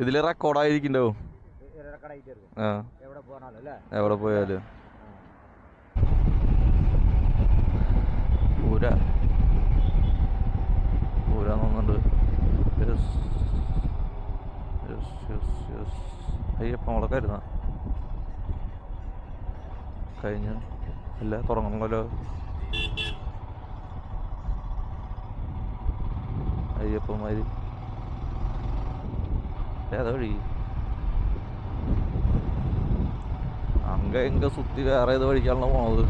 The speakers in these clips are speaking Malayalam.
ഇതില് റെക്കോർഡായിരിക്കണ്ടാവും. എവിടെ പോയാലും പൂര തോന്നുന്നുണ്ട്. അയ്യപ്പം അവിടെ കരുതാ കഴിഞ്ഞ അല്ല തുടങ്ങണമല്ലോ. അയ്യപ്പന്മാര് ഏതാ വഴി? എങ്ക സുത്തി വേറെ ഏത് വഴിക്കാണല്ലോ പോണത്?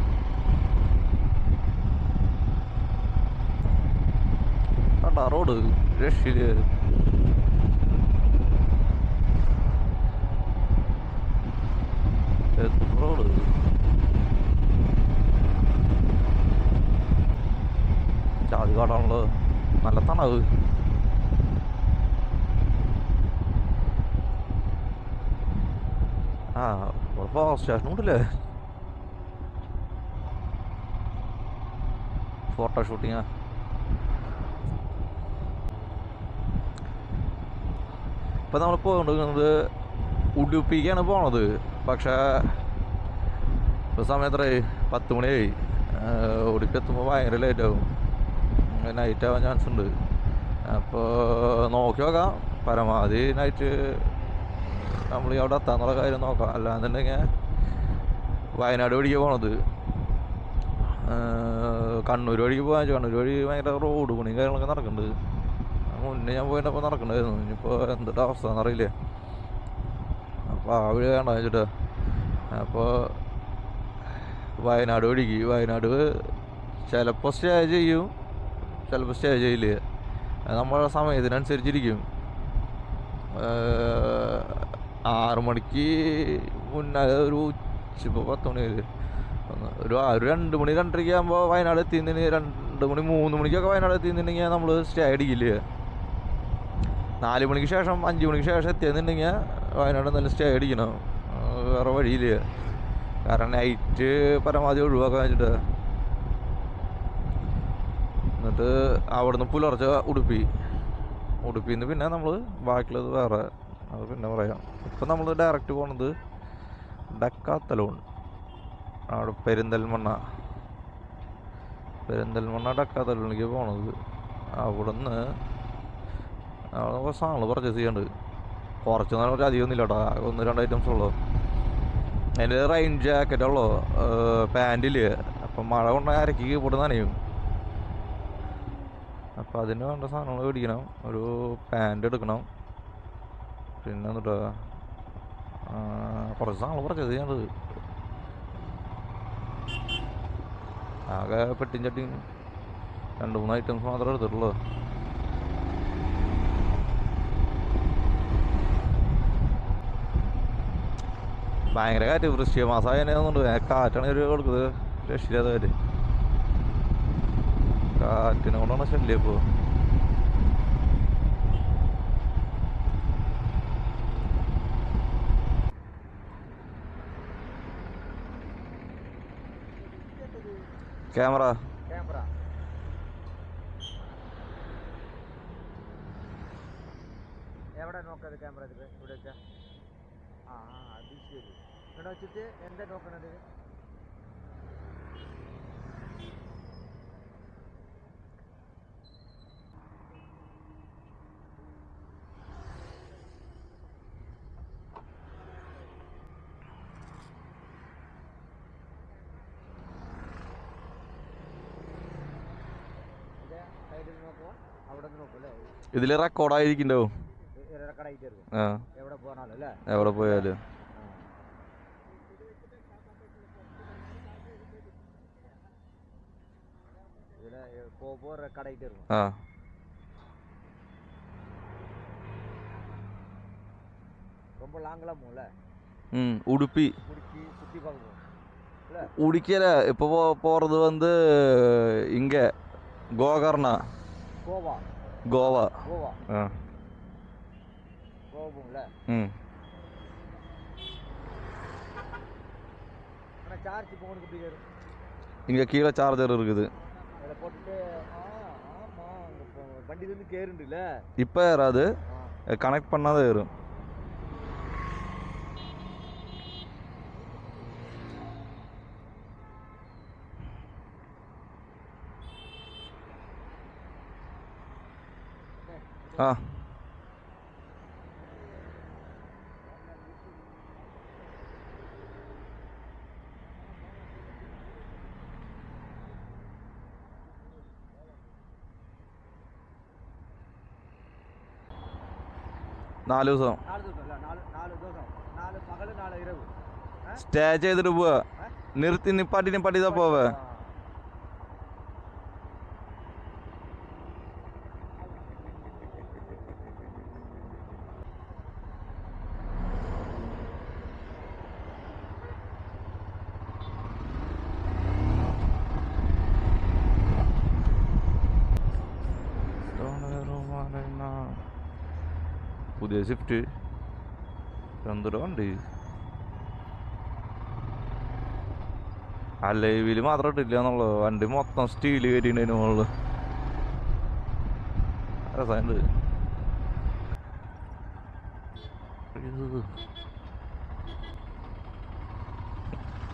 കണ്ടാ റോഡ് രക്ഷില് റോഡ് ജാതി കാടാണല്ലോ. നല്ല തണവ്. ഫോറസ്റ്റ് സ്റ്റേഷൻ ഉണ്ടല്ലേ. ഫോട്ടോ ഷൂട്ടിങ്ങാ. ഇപ്പം നമ്മൾ പോകൊണ്ടിരിക്കുന്നത് ഉടുപ്പിക്കാണ് പോണത്. പക്ഷേ ഇപ്പോൾ സമയം എത്രയായി? 10 മണിയായി. ഉടുപ്പി എത്തുമ്പോൾ ഭയങ്കര ലേറ്റാവും, നൈറ്റ് ആവാൻ ചാൻസ് ഉണ്ട്. അപ്പോൾ നോക്കി നോക്കാം, പരമാവധി നൈറ്റ് നമ്മൾ അവിടെ എത്താന്നുള്ള കാര്യം നോക്കാം. അല്ലാന്നുണ്ടെങ്കിൽ വയനാട് വഴിക്ക് പോണത്. കണ്ണൂർ വഴിക്ക് പോകാൻ വെച്ചാൽ കണ്ണൂർ വഴി ഭയങ്കര റോഡ് പണിയും കാര്യങ്ങളൊക്കെ നടക്കുന്നുണ്ട്. മുന്നേ ഞാൻ പോയിട്ടപ്പോൾ നടക്കണ്ടായിരുന്നു. ഇനിയിപ്പോൾ എന്തിട്ട് അവസ്ഥ എന്നറിയില്ലേ. അപ്പോൾ ആ വഴി വേണ്ട വെച്ചിട്ട് അപ്പോൾ വയനാട് ചിലപ്പോൾ സ്റ്റേ ചെയ്യും, ചിലപ്പോൾ സ്റ്റേ ചെയ്യില്ല. നമ്മളുടെ സമയത്തിനനുസരിച്ചിരിക്കും. 6 മണിക്ക് മുന്നേ ഒരു ഇപ്പോൾ 10 മണി ഒരു 2 മണി 2:30 ആകുമ്പോൾ വയനാട് എത്തിയിട്ടുണ്ടെങ്കിൽ 2 മണി 3 മണിക്കൊക്കെ വയനാട് എത്തിയിട്ടുണ്ടെങ്കിൽ നമ്മൾ സ്റ്റേ അടിക്കില്ല. 4 മണിക്ക് ശേഷം 5 മണിക്ക് ശേഷം എത്തിയെന്നുണ്ടെങ്കിൽ വയനാട് നല്ല സ്റ്റേ അടിക്കണം. വേറെ വഴിയില്ല. കാരണം നൈറ്റ് പരമാവധി ഒഴിവാക്കാൻ വെച്ചിട്ട്. എന്നിട്ട് അവിടുന്ന് പുലർച്ചെ ഉടുപ്പിയിൽ നിന്ന് പിന്നെ നമ്മൾ ബാക്കിയുള്ളത് വേറെ, അത് പിന്നെ പറയാം. ഇപ്പം നമ്മൾ ഡയറക്റ്റ് പോണത് ഡക്കാത്തലോൺ. അവിടെ പെരിന്തൽമണ്ണ ഡക്കാത്തലോണിലേക്ക് പോണത്. അവിടുന്ന് കുറച്ച് സാധനങ്ങൾ പർച്ചേസ് ചെയ്യാണ്ട്. കുറച്ച് നാൾ അധികം ഒന്നുമില്ല കേട്ടോ, 1-2 ഐറ്റംസ് ഉള്ളൂ. അതിൻ്റെ റെയിൻ ജാക്കറ്റുള്ളൂ, പാൻറ്റില്. അപ്പം മഴ കൊണ്ട് അരക്കി ഇവിടെ നനയും. അപ്പം അതിന് വേണ്ട സാധനങ്ങൾ മേടിക്കണം. ഒരു പാൻറ് എടുക്കണം. പിന്നെ എന്നിട്ട് കുറച്ച് സാധനങ്ങൾ പർച്ചേസ് ചെയ്യാണ്ട്. ആകെ പെട്ടിയും ചട്ടിയും 2-3 ഐറ്റംസ് മാത്രമേ എടുത്തിട്ടുള്ളൂ. ഭയങ്കര കാറ്റ്, വൃശ്ചിക മാസമായി തന്നെയാണെന്നുണ്ട്. കാറ്റാണ് ഒരു കൊടുക്കുന്നത്, രക്ഷില്ലാത്ത കാറ്റ്. കാറ്റിനെ കൊണ്ടാണ് ശല്യം ഇപ്പോൾ. ക്യാമറ എവിടെ നോക്കത്? ക്യാമറ ഇവിടെ വെച്ചാ അത് ശരി. ഇവിടെ വെച്ചിട്ട് എന്താ നോക്കണത്? ഇതില് റെക്കോർഡായിരിക്കണ്ടാവും. എവിടെ പോയാലും ഉടുപ്പി ഉടുക്കിയല്ല ഇപ്പൊ പോறது வந்து இங்க கோகர்ணா கோவா இங்க கீழே சார்ஜர் இருக்குது. இப்ப யாராவது கனெக்ட் பண்ணாத ஏறும். ஆ 4 ദിവസം 4 ദിവസം അല്ല 4 ദിവസം 4 പകല് 4 ഇരവ് സ്റ്റേ ചെയ്തിട്ട് പോവാ. നിർത്തി നിപ്പാട്ടിതാ പോവേ. പുതിയ സ്വിഫ്റ്റ് എന്തൊരു വണ്ടി. അലൈവിൽ മാത്രം ഇട്ടില്ല എന്നുള്ളത്. വണ്ടി മൊത്തം സ്റ്റീല് കയറ്റിണ്ടതിന് മുകളിൽ രസമുണ്ട്.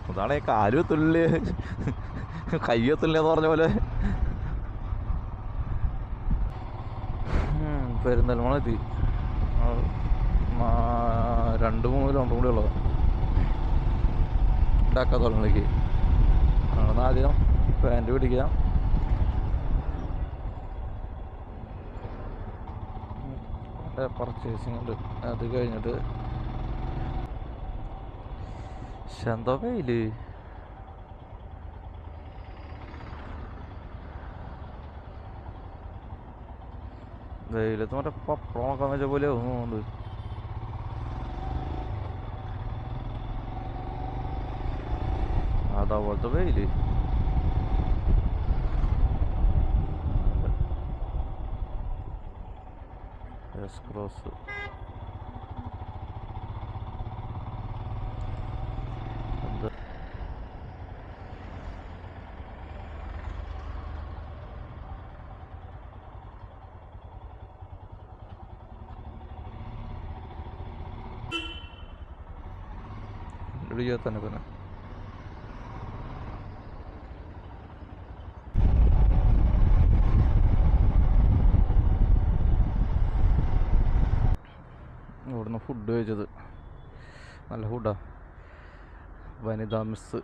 അതാണ് കാലും എത്തില്ലേ കൈ എത്തില്ല എന്ന് പറഞ്ഞ പോലെ. പെരുന്തൽമണ്ണ എത്തി. 2-3 കിലോമീറ്റർ കൂടി ഉള്ളത് ഡാക്കാത്തോളിലേക്ക്. അവിടെ ആദ്യം പാൻറ് പിടിക്കാം. പർച്ചേസിങ് ഉണ്ട്. അത് കഴിഞ്ഞിട്ട് എന്താ വെയില്. വെയിലത്ത് മറ്റേ പപ്പടം നോക്കാൻ വെച്ച പോലെ തോന്നുന്നുണ്ട്. അതേപോലത്തെ വെയില്. ക്രോസ് എന്താ തന്നെ പിന്നെ ഇവിടുന്ന് ഫുഡ് കഴിച്ചത് നല്ല ഫുഡാ. വനിതാ മിസ്.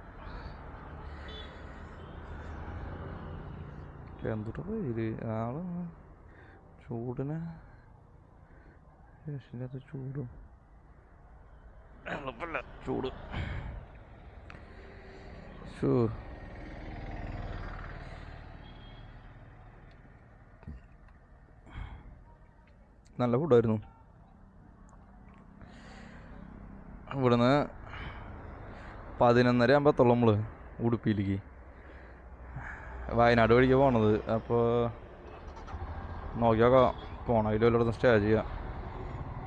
എന്തൊരു പേര് ആള്. ചൂടിന് രക്ഷയില്ലാത്ത ചൂടും എളുപ്പമല്ല ചൂട്. നല്ല ഫുഡായിരുന്നു. ഇവിടുന്ന് 11:30 ആകുമ്പോഴത്തുള്ളൂ നമ്മൾ ഉടുപ്പിയിലേക്ക്. വയനാട് വഴിക്ക് പോണത്. അപ്പോൾ നോക്കിയൊക്കെ പോകണം. അതിൽ വല്ലയിടത്തും സ്റ്റേ ചെയ്യാം.